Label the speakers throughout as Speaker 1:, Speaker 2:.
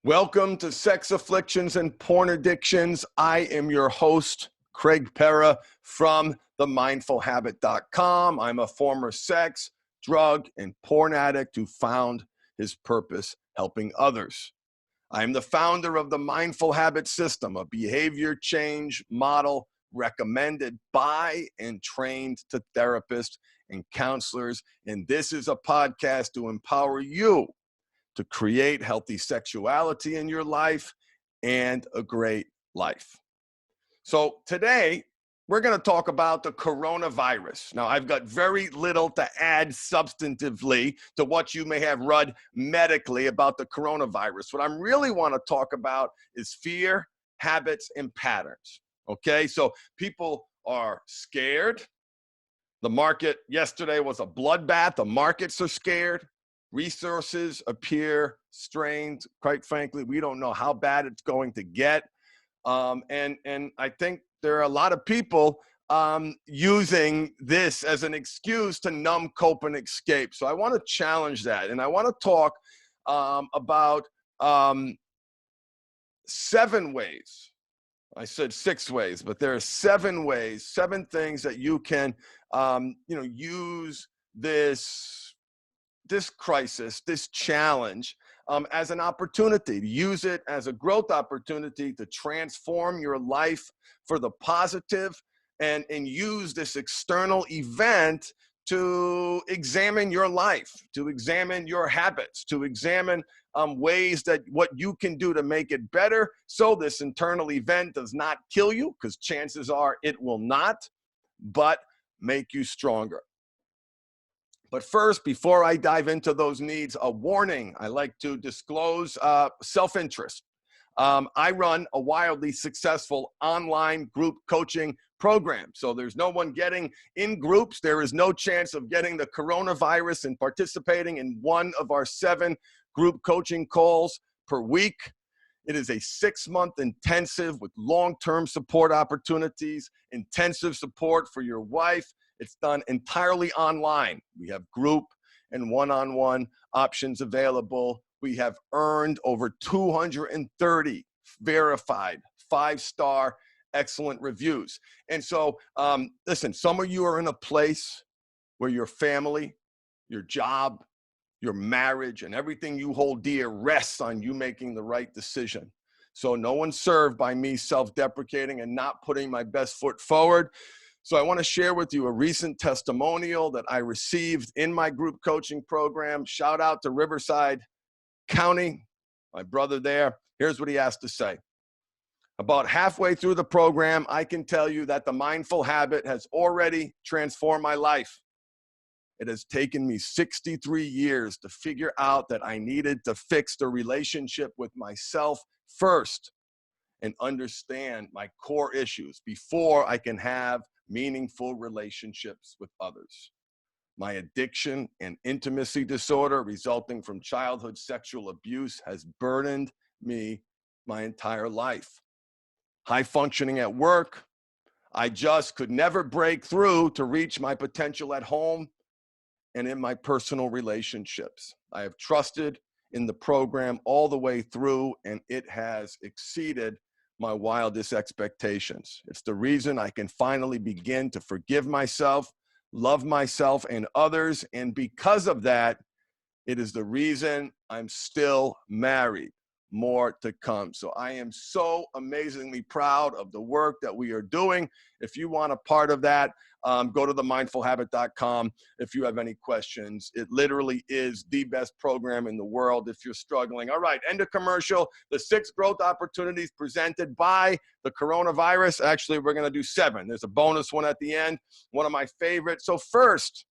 Speaker 1: Welcome to Sex Afflictions and Porn Addictions. I am your host, Craig Perra from themindfulhabit.com. I'm a former sex, drug, and porn addict who found his purpose helping others. I'm the founder of the Mindful Habit System, a behavior change model recommended by and trained to therapists and counselors. And this is a podcast to empower you to create healthy sexuality in your life and a great life. So today, we're going to talk about the coronavirus. Now, I've got very little to add substantively to what you may have read medically about the coronavirus. What I really want to talk about is fear, habits, and patterns. Okay, so people are scared. The market yesterday was a bloodbath. The markets are scared. Resources appear strained. Quite frankly, we don't know how bad it's going to get. And I think there are a lot of people using this as an excuse to numb, cope, and escape. So I want to challenge that. And I want to talk about 7 ways. I said 6 ways, but there are 7 ways, 7 things that you can, use this crisis, this challenge, as an opportunity, to use it as a growth opportunity to transform your life for the positive, and use this external event to examine your life, to examine your habits, to examine ways that what you can do to make it better, so this internal event does not kill you, because chances are it will not, but make you stronger. But first, before I dive into those needs, a warning. I like to disclose self-interest. I run a wildly successful online group coaching program. So there's no one getting in groups. There is no chance of getting the coronavirus and participating in one of our 7 group coaching calls per week. It is a 6-month intensive with long-term support opportunities, intensive support for your wife. It's done entirely online. We have group and one-on-one options available. We have earned over 230 verified 5-star excellent reviews. And so, listen, some of you are in a place where your family, your job, your marriage, and everything you hold dear rests on you making the right decision. So no one's served by me self-deprecating and not putting my best foot forward. So I want to share with you a recent testimonial that I received in my group coaching program. Shout out to Riverside County, my brother there. Here's what he has to say. About halfway through the program, I can tell you that the mindful habit has already transformed my life. It has taken me 63 years to figure out that I needed to fix the relationship with myself first and understand my core issues before I can have meaningful relationships with others. My addiction and intimacy disorder resulting from childhood sexual abuse has burdened me my entire life. High functioning at work, I just could never break through to reach my potential at home and in my personal relationships. I have trusted in the program all the way through, and it has exceeded my wildest expectations. It's the reason I can finally begin to forgive myself, love myself and others, and because of that, it is the reason I'm still married. More to come. So I am so amazingly proud of the work that we are doing. If you want a part of that, go to themindfulhabit.com if you have any questions. It literally is the best program in the world if you're struggling. All right, end of commercial. The 6 growth opportunities presented by the coronavirus. Actually, we're going to do 7. There's a bonus one at the end, one of my favorites. So first,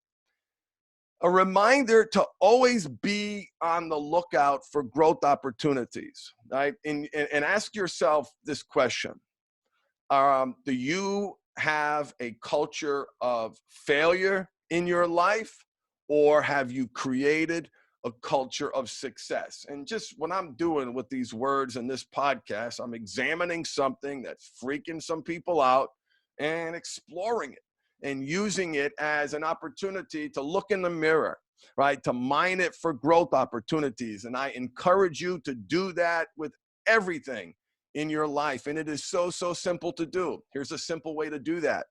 Speaker 1: a reminder to always be on the lookout for growth opportunities, right? And ask yourself this question. Do you have a culture of failure in your life, or have you created a culture of success? And just what I'm doing with these words in this podcast, I'm examining something that's freaking some people out and exploring it, and using it as an opportunity to look in the mirror right? To mine it for growth opportunities. And I encourage you to do that with everything in your life. And it is so, so simple to do. Here's a simple way to do that.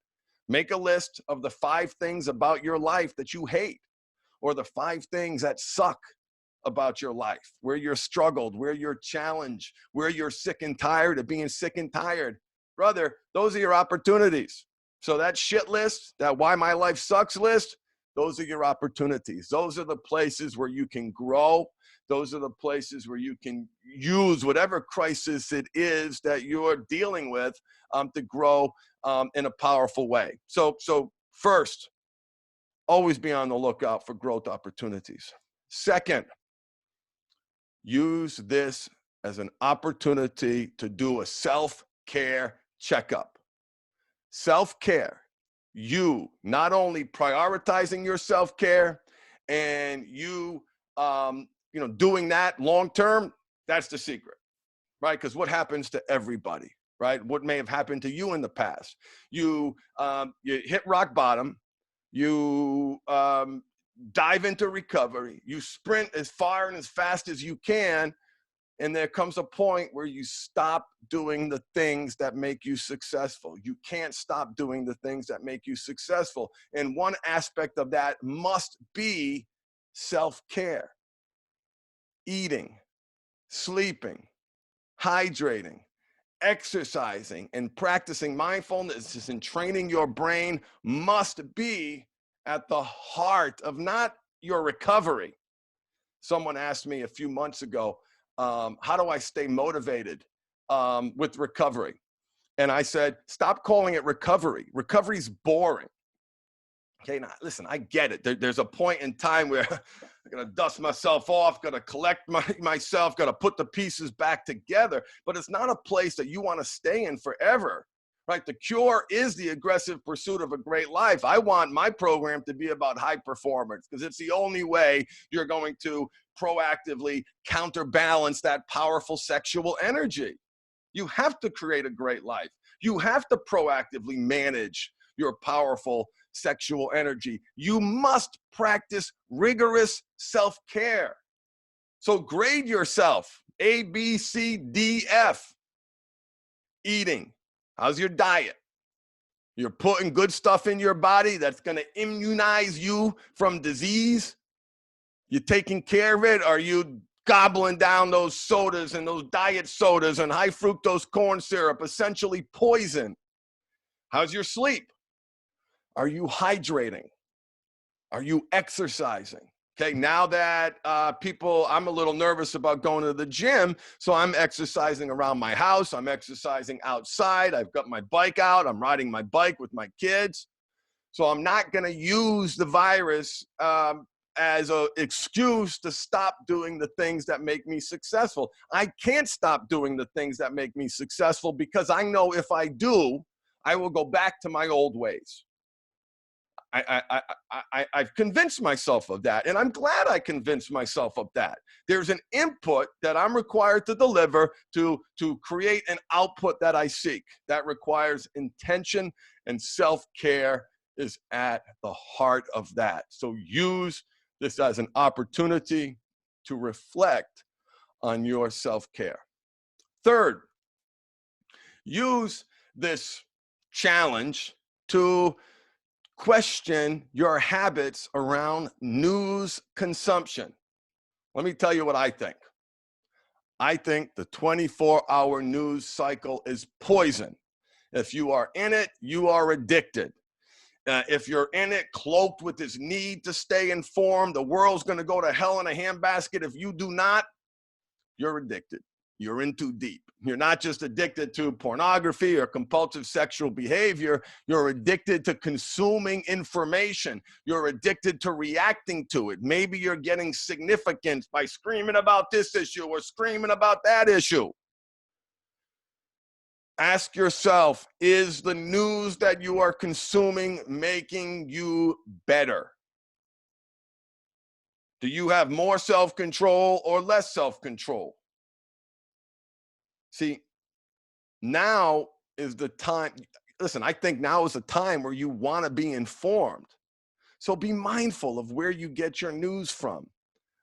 Speaker 1: Make a list of the 5 things about your life that you hate, or the 5 things that suck about your life, where you're struggled, where you're challenged, where you're sick and tired of being sick and tired. Brother, those are your opportunities. So that shit list, that why my life sucks list, those are your opportunities. Those are the places where you can grow. Those are the places where you can use whatever crisis it is that you're dealing with to grow in a powerful way. So first, always be on the lookout for growth opportunities. Second, use this as an opportunity to do a self-care checkup. Self-care, you not only prioritizing your self-care and you doing that long-term, that's the secret, right? Because what happens to everybody, right? What may have happened to you in the past? You hit rock bottom, you dive into recovery, you sprint as far and as fast as you can, and there comes a point where you stop doing the things that make you successful. You can't stop doing the things that make you successful. And one aspect of that must be self-care. Eating, sleeping, hydrating, exercising, and practicing mindfulness and training your brain must be at the heart of not your recovery. Someone asked me a few months ago, how do I stay motivated with recovery? And I said, stop calling it recovery. Recovery's boring. Okay, now listen, I get it. There's a point in time where I'm gonna dust myself off, gonna collect myself, gotta put the pieces back together, but it's not a place that you wanna stay in forever, right? The cure is the aggressive pursuit of a great life. I want my program to be about high performance because it's the only way you're going to proactively counterbalance that powerful sexual energy. You have to create a great life. You have to proactively manage your powerful sexual energy. You must practice rigorous self-care. So grade yourself, A, B, C, D, F. Eating. How's your diet? You're putting good stuff in your body that's going to immunize you from disease? You taking care of it? Are you gobbling down those sodas and those diet sodas and high fructose corn syrup, essentially poison? How's your sleep? Are you hydrating? Are you exercising? Okay, now that I'm a little nervous about going to the gym, so I'm exercising around my house. I'm exercising outside. I've got my bike out. I'm riding my bike with my kids. So I'm not going to use the virus as an excuse to stop doing the things that make me successful. I can't stop doing the things that make me successful because I know if I do, I will go back to my old ways. I've convinced myself of that, and I'm glad I convinced myself of that. There's an input that I'm required to deliver to create an output that I seek. That requires intention, and self-care is at the heart of that. So use this as an opportunity to reflect on your self-care. Third, use this challenge to question your habits around news consumption. Let me tell you what I think. I think the 24-hour news cycle is poison. If you are in it, you are addicted. If you're in it, cloaked with this need to stay informed, the world's going to go to hell in a handbasket. If you do not, you're addicted. You're in too deep. You're not just addicted to pornography or compulsive sexual behavior. You're addicted to consuming information. You're addicted to reacting to it. Maybe you're getting significance by screaming about this issue or screaming about that issue. Ask yourself, is the news that you are consuming making you better? Do you have more self-control or less self-control? See, now is the time. Listen, I think now is the time where you want to be informed. So be mindful of where you get your news from.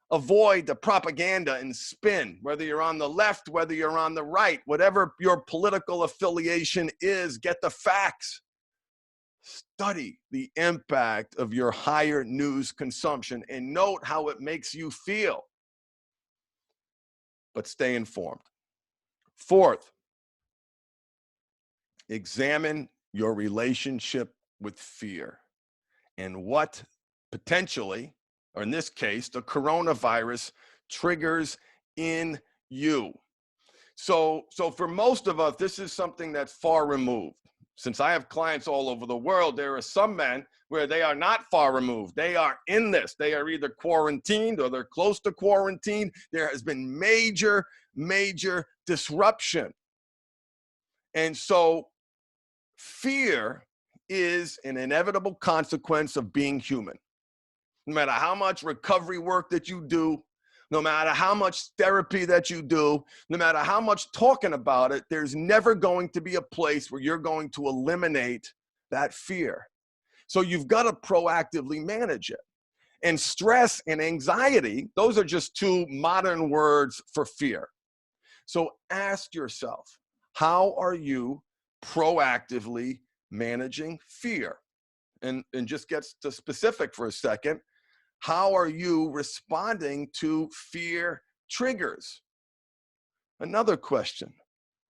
Speaker 1: Avoid the propaganda and spin, whether you're on the left, whether you're on the right, whatever your political affiliation is, get the facts. Study the impact of your higher news consumption and note how it makes you feel. But stay informed. Fourth, examine your relationship with fear and what potentially, or in this case, the coronavirus triggers in you. So for most of us, this is something that's far removed. Since I have clients all over the world, there are some men where they are not far removed. They are in this. They are either quarantined or they're close to quarantine. There has been major, major disruption. And so fear is an inevitable consequence of being human. No matter how much recovery work that you do, no matter how much therapy that you do, no matter how much talking about it, there's never going to be a place where you're going to eliminate that fear. So you've got to proactively manage it. And stress and anxiety, those are just two modern words for fear. So ask yourself, how are you proactively managing fear? And just get to specific for a second. How are you responding to fear triggers? Another question,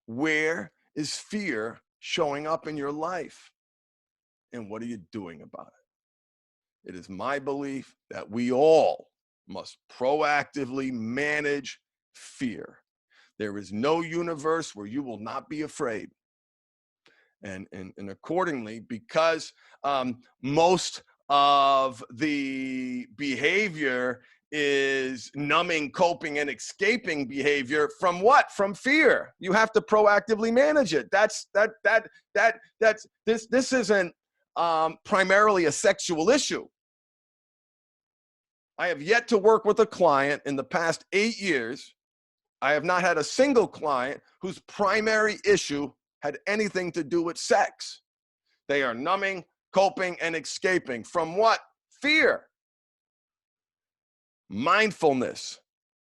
Speaker 1: where is fear showing up in your life? And what are you doing about it? It is my belief that we all must proactively manage fear. There is no universe where you will not be afraid. And accordingly, because most of the behavior is numbing, coping, and escaping behavior from what? From fear. You have to proactively manage it. This isn't primarily a sexual issue. I have yet to work with a client in the past 8 years. I have not had a single client whose primary issue had anything to do with sex. They are numbing, coping, and escaping from what? Fear. Mindfulness,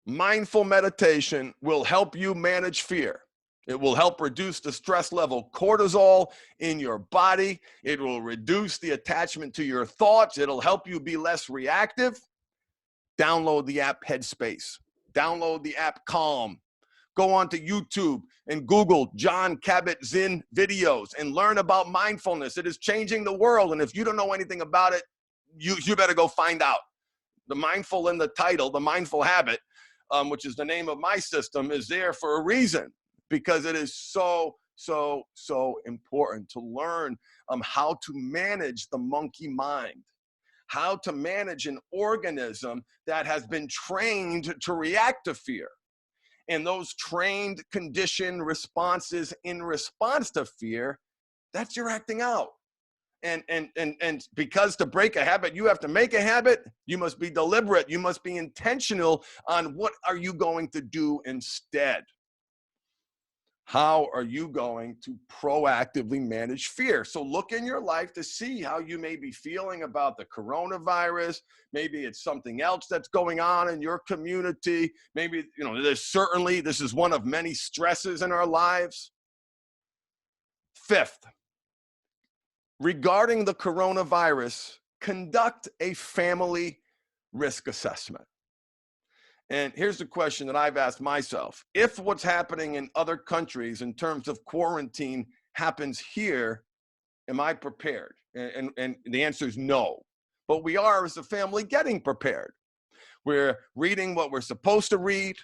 Speaker 1: mindful meditation will help you manage fear. It will help reduce the stress level cortisol in your body. It will reduce the attachment to your thoughts. It'll help you be less reactive. Download the app Headspace. Download the app Calm. Go on to YouTube and Google John Kabat-Zinn videos and learn about mindfulness. It is changing the world. And if you don't know anything about it, you better go find out. The mindful in the title, the mindful habit, which is the name of my system, is there for a reason, because it is so important to learn how to manage the monkey mind, how to manage an organism that has been trained to react to fear. And those trained, conditioned responses in response to fear, that's your acting out. And because to break a habit, you have to make a habit, you must be deliberate, you must be intentional on what are you going to do instead. How are you going to proactively manage fear? So look in your life to see how you may be feeling about the coronavirus. Maybe it's something else that's going on in your community. Maybe, this is one of many stresses in our lives. Fifth, regarding the coronavirus, conduct a family risk assessment. And here's the question that I've asked myself. If what's happening in other countries in terms of quarantine happens here, am I prepared? And the answer is no. But we are, as a family, getting prepared. We're reading what we're supposed to read.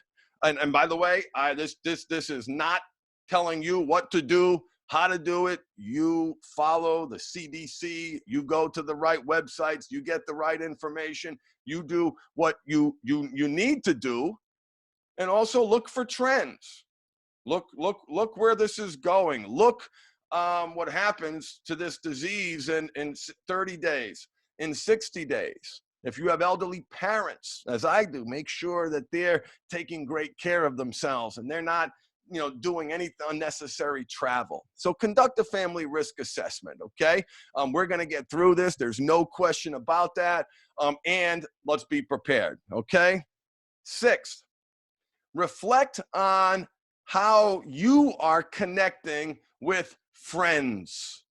Speaker 1: And by the way, this is not telling you what to do, how to do it. You follow the CDC, you go to the right websites, you get the right information, you do what you need to do, and also look for trends. Look where this is going. Look what happens to this disease in 30 days, in 60 days. If you have elderly parents, as I do, make sure that they're taking great care of themselves and they're not doing any unnecessary travel. So conduct a family risk assessment, okay? We're going to get through this. There's no question about that. And let's be prepared, okay? Sixth, reflect on how you are connecting with friends.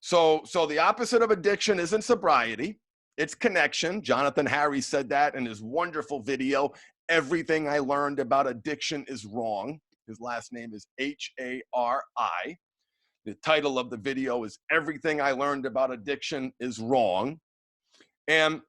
Speaker 1: So the opposite of addiction isn't sobriety, it's connection. Jonathan Harris said that in his wonderful video, Everything I Learned About Addiction is Wrong. His last name is Hari. The title of the video is Everything I Learned About Addiction is Wrong. And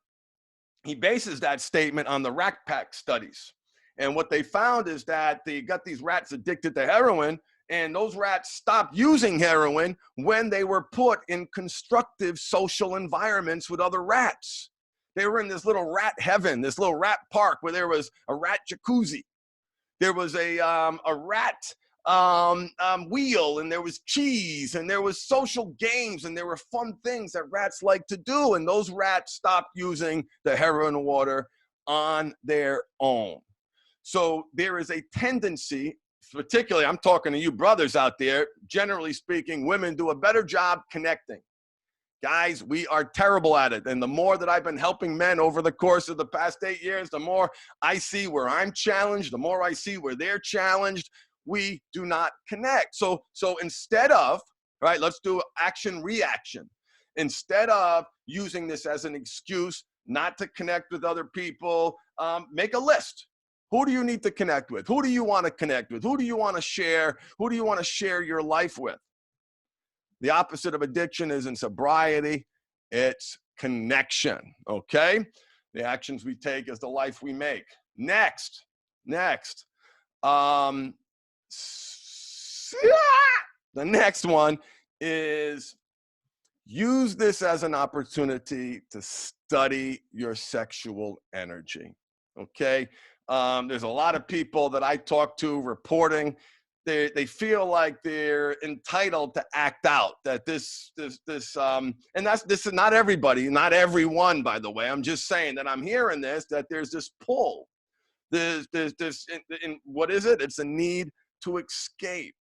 Speaker 1: he bases that statement on the Rat Pack studies. And what they found is that they got these rats addicted to heroin, and those rats stopped using heroin when they were put in constructive social environments with other rats. They were in this little rat heaven, this little rat park where there was a rat jacuzzi. There was a rat wheel, and there was cheese, and there was social games, and there were fun things that rats like to do. And those rats stopped using the heroin water on their own. So there is a tendency, particularly, I'm talking to you brothers out there, generally speaking, women do a better job connecting. Guys, we are terrible at it. And the more that I've been helping men over the course of the past 8 years, the more I see where I'm challenged, the more I see where they're challenged. We do not connect. So instead of, right, let's do action reaction. Instead of using this as an excuse not to connect with other people, make a list. Who do you need to connect with? Who do you want to connect with? Who do you want to share? Who do you want to share your life with? The opposite of addiction isn't sobriety, it's connection, okay? The actions we take is the life we make. Next. The next one is use this as an opportunity to study your sexual energy, okay? There's a lot of people that I talk to reporting they feel like they're entitled to act out, that this is not everybody, not everyone, by the way. I'm just saying that I'm hearing this, that there's this pull. There's what is it? It's a need to escape.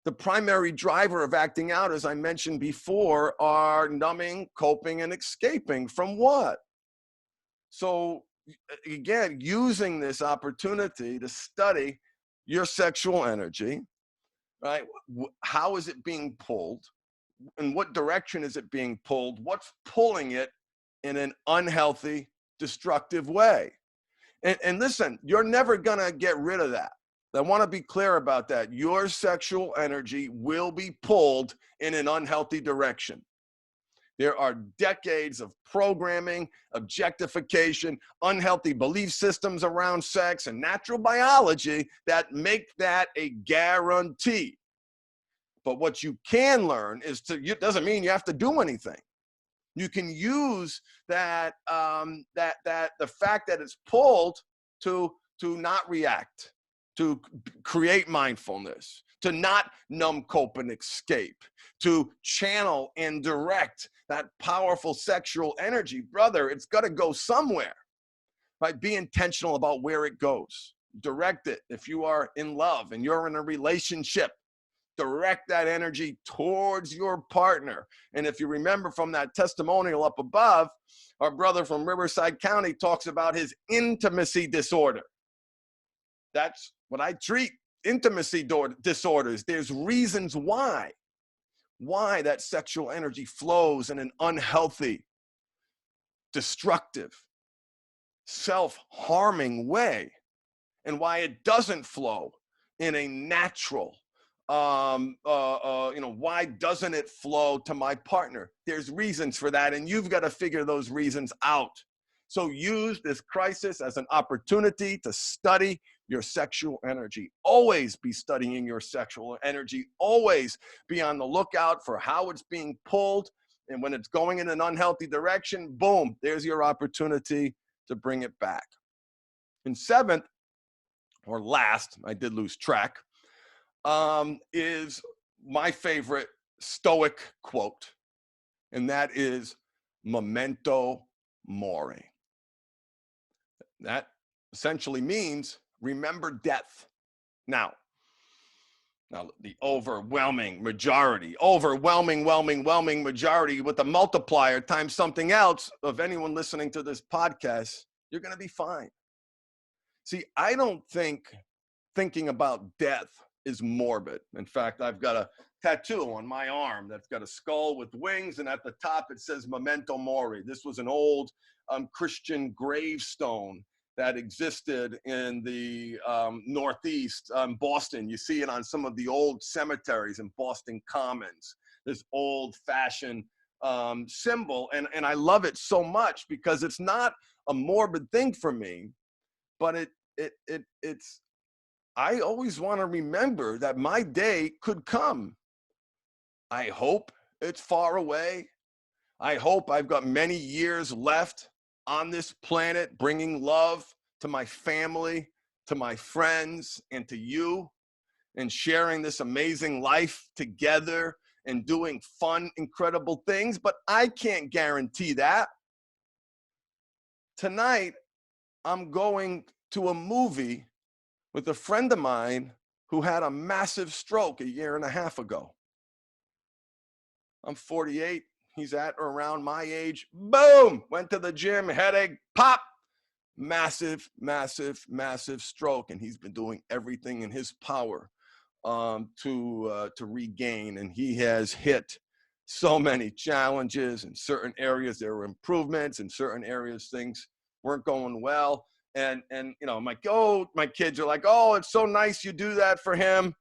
Speaker 1: The primary driver of acting out, as I mentioned before, are numbing, coping, and escaping from what? So again, using this opportunity to study your sexual energy, right? How is it being pulled? In what direction is it being pulled? What's pulling it in an unhealthy, destructive way? And listen, you're never gonna get rid of that. I wanna be clear about that. Your sexual energy will be pulled in an unhealthy direction. There are decades of programming, objectification, unhealthy belief systems around sex, and natural biology that make that a guarantee. But what you can learn is it doesn't mean you have to do anything. You can use that, the fact that it's pulled to not react, to create mindfulness, to not numb, cope, and escape, to channel and direct that powerful sexual energy. Brother, it's got to go somewhere, right? Be intentional about where it goes. Direct it. If you are in love and you're in a relationship, direct that energy towards your partner. And if you remember from that testimonial up above, our brother from Riverside County talks about his intimacy disorder. That's what I treat, intimacy disorders. There's reasons why that sexual energy flows in an unhealthy, destructive, self-harming way, and why it doesn't flow in a natural, why doesn't it flow to my partner? There's reasons for that, and you've got to figure those reasons out. So use this crisis as an opportunity to study your sexual energy. Always be studying your sexual energy. Always be on the lookout for how it's being pulled. And when it's going in an unhealthy direction, boom, there's your opportunity to bring it back. And seventh, or last, I did lose track, is my favorite Stoic quote. And that is Memento Mori. That essentially means remember death. Now, Now, the overwhelming majority with the multiplier times something else of anyone listening to this podcast, you're going to be fine. See, I don't think thinking about death is morbid. In fact, I've got a tattoo on my arm that's got a skull with wings, and at the top it says Memento Mori. This was an old Christian gravestone that existed in the Northeast, Boston. You see it on some of the old cemeteries in Boston Commons, this old-fashioned symbol. And I love it so much because it's not a morbid thing for me, but it's, I always want to remember that my day could come. I hope it's far away. I hope I've got many years left on this planet, bringing love to my family, to my friends, and to you, and sharing this amazing life together and doing fun, incredible things. But I can't guarantee that. Tonight, I'm going to a movie with a friend of mine who had a massive stroke 1.5 years ago. I'm 48. He's at or around my age. Boom! Went to the gym, headache, pop! Massive, massive, massive stroke. And he's been doing everything in his power to regain. And he has hit so many challenges. In certain areas, there were improvements. In certain areas, things weren't going well. And you know, my kids are like, oh, it's so nice you do that for him.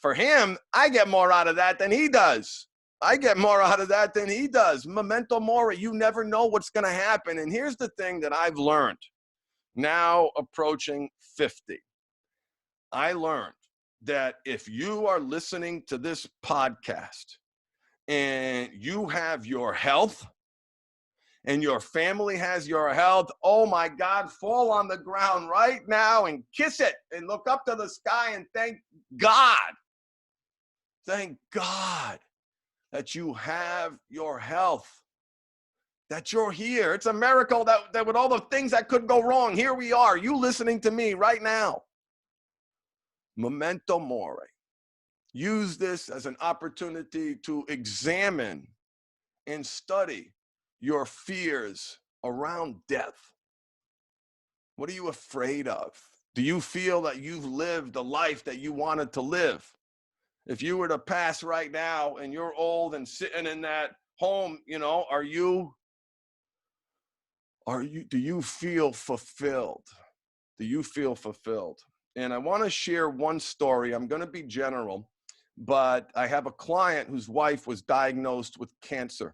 Speaker 1: For him, I get more out of that than he does. Memento Mori, you never know what's going to happen. And here's the thing that I've learned, now approaching 50. I learned that if you are listening to this podcast and you have your health, and your family has your health, oh my God, fall on the ground right now and kiss it and look up to the sky and thank God. Thank God that you have your health, that you're here. It's a miracle that with all the things that could go wrong, here we are, you listening to me right now. Memento Mori. Use this as an opportunity to examine and study your fears around death. What are you afraid of? Do you feel that you've lived the life that you wanted to live? If you were to pass right now and you're old and sitting in that home, you know, do you feel fulfilled? Do you feel fulfilled? And I want to share one story. I'm going to be general, but I have a client whose wife was diagnosed with cancer.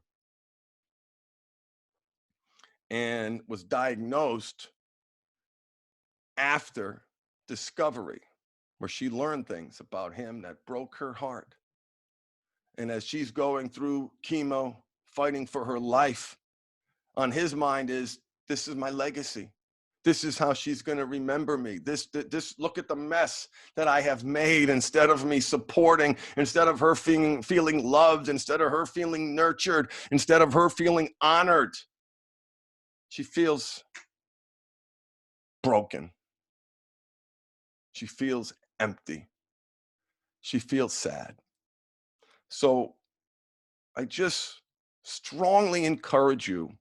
Speaker 1: And was diagnosed after discovery, where she learned things about him that broke her heart. And as she's going through chemo, fighting for her life, on his mind is, this is my legacy. This is how she's going to remember me. This, look at the mess that I have made. Instead of me supporting, instead of her feeling loved, instead of her feeling nurtured, instead of her feeling honored, she feels broken. She feels empty. She feels sad. So I just strongly encourage you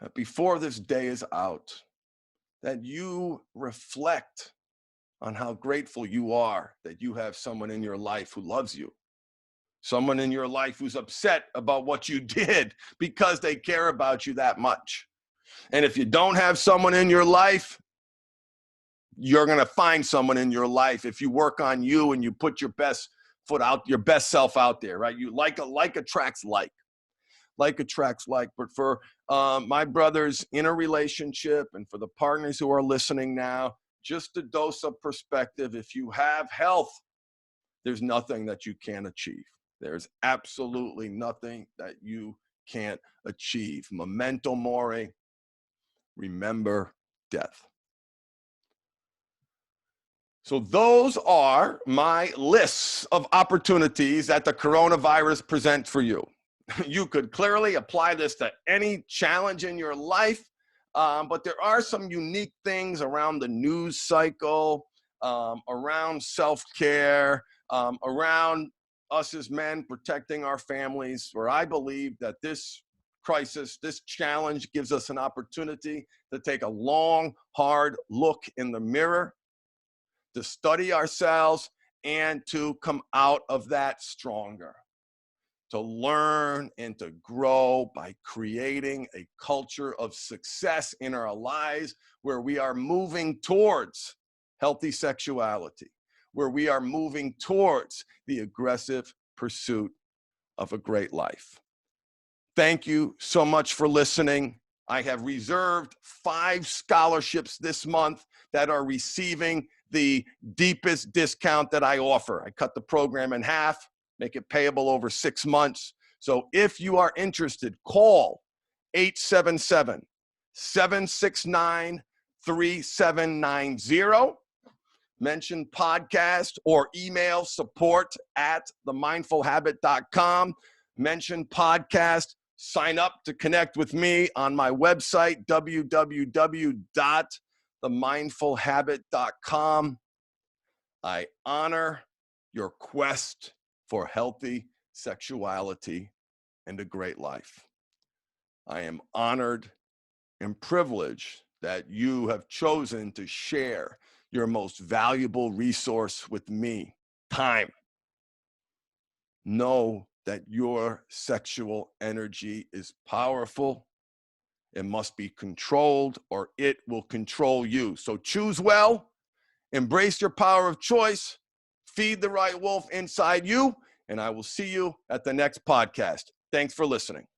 Speaker 1: that before this day is out, that you reflect on how grateful you are that you have someone in your life who loves you. Someone in your life who's upset about what you did because they care about you that much. And if you don't have someone in your life, you're going to find someone in your life if you work on you and you put your best foot out, your best self out there, right? You like attracts like attracts like. But for my brothers in a relationship and for the partners who are listening now, just a dose of perspective. If you have health, there's nothing that you can't achieve. There's absolutely nothing that you can't achieve. Memento Mori. Remember death. So those are my lists of opportunities that the coronavirus presents for you. You could clearly apply this to any challenge in your life, but there are some unique things around the news cycle, around self-care, around us as men protecting our families, where I believe that this crisis, this challenge gives us an opportunity to take a long, hard look in the mirror, to study ourselves, and to come out of that stronger, to learn and to grow by creating a culture of success in our lives where we are moving towards healthy sexuality, where we are moving towards the aggressive pursuit of a great life. Thank you so much for listening. I have reserved 5 scholarships this month that are receiving the deepest discount that I offer. I cut the program in half, make it payable over 6 months. So if you are interested, call 877-769-3790. Mention podcast or email support@themindfulhabit.com. Mention podcast. Sign up to connect with me on my website, www.themindfulhabit.com. I honor your quest for healthy sexuality and a great life. I am honored and privileged that you have chosen to share your most valuable resource with me, time. Know that your sexual energy is powerful. It must be controlled or it will control you. So choose well, embrace your power of choice, feed the right wolf inside you, and I will see you at the next podcast. Thanks for listening.